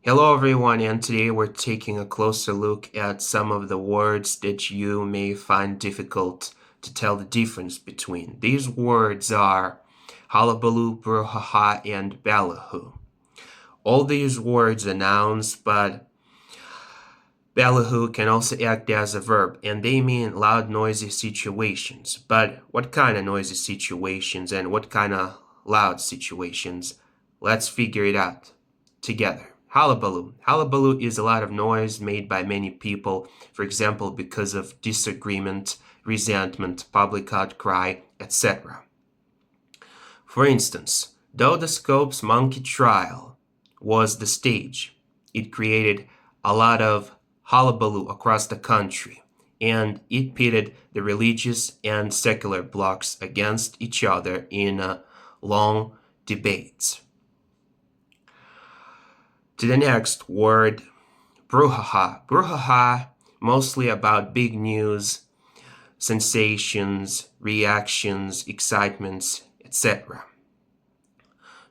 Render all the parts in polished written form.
Hello everyone, and today we're taking a closer look at some of the words that you may find difficult to tell the difference between. These words are Hullabaloo, Brouhaha, and Ballyhoo. All these words are nouns, but Ballyhoo can also act as a verb, and they mean loud, noisy situations. But what kind of noisy situations and what kind of loud situations? Let's figure it out together. Hullabaloo. Hullabaloo is a lot of noise made by many people, for example, because of disagreement, resentment, public outcry, etc. For instance, though the Scope's monkey trial was the stage, it created a lot of hullabaloo across the country, and it pitted the religious and secular blocs against each other in long debates. To the next word, Brouhaha. Brouhaha, mostly about big news, sensations, reactions, excitements, etc.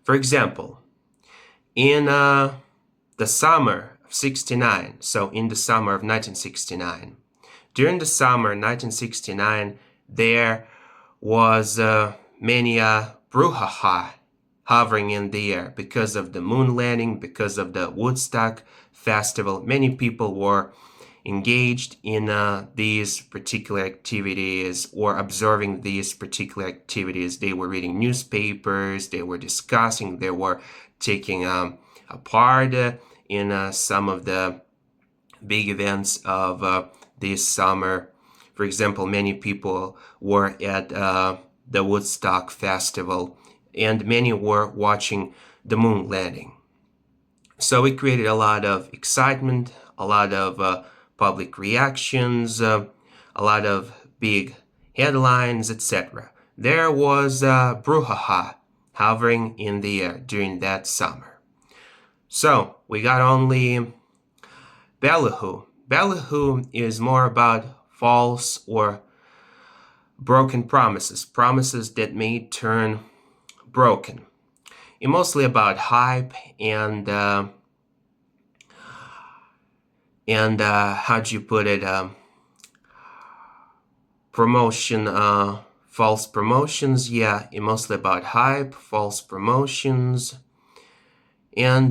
For example, in the summer of 69, so in the summer of 1969, during the summer 1969, there was many brouhaha hovering in the air because of the moon landing, because of the Woodstock festival. Many people were engaged in these particular activities or observing these particular activities. They were reading newspapers, they were discussing, they were taking a part in some of the big events of this summer. For example, many people were at the Woodstock festival, and many were watching the moon landing. So it created a lot of excitement, a lot of public reactions, a lot of big headlines, etc. There was brouhaha hovering in the air during that summer. So we got only Ballyhoo. Ballyhoo is more about false or broken promises, promises that may turn broken. It's mostly about hype and how'd you put it? Promotion, false promotions. Yeah, it's mostly about hype, false promotions, and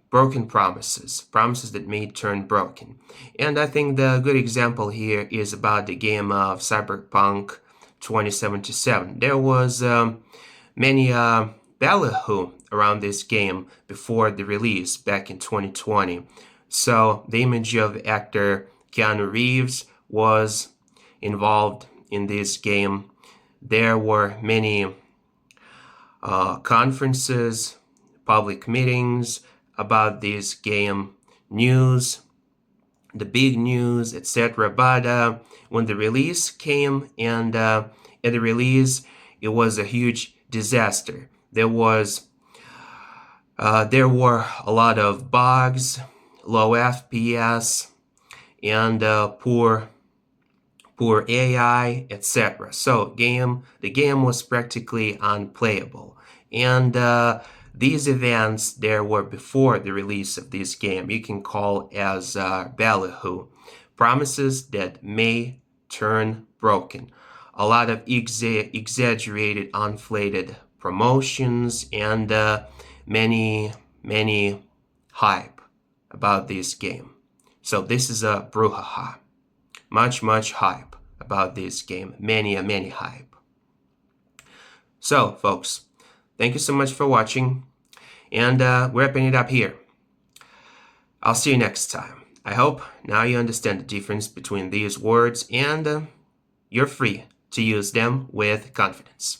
broken promises, promises that may turn broken. And I think the good example here is about the game of Cyberpunk 2077. There was many ballyhoo around this game before the release back in 2020. So the image of actor Keanu Reeves was involved in this game. There were many conferences, public meetings about this game, news, the big news, etc. But when the release came, and at the release, it was a huge disaster. There were a lot of bugs, low FPS, and poor AI, etc. So the game was practically unplayable. And these events there were before the release of this game. You can call as ballyhoo, promises that may turn broken. A lot of exaggerated, inflated promotions, and many hype about this game. So this is a brouhaha. Much hype about this game. Many hype. So, folks, thank you so much for watching, and we're wrapping it up here. I'll see you next time. I hope now you understand the difference between these words, and you're free to use them with confidence.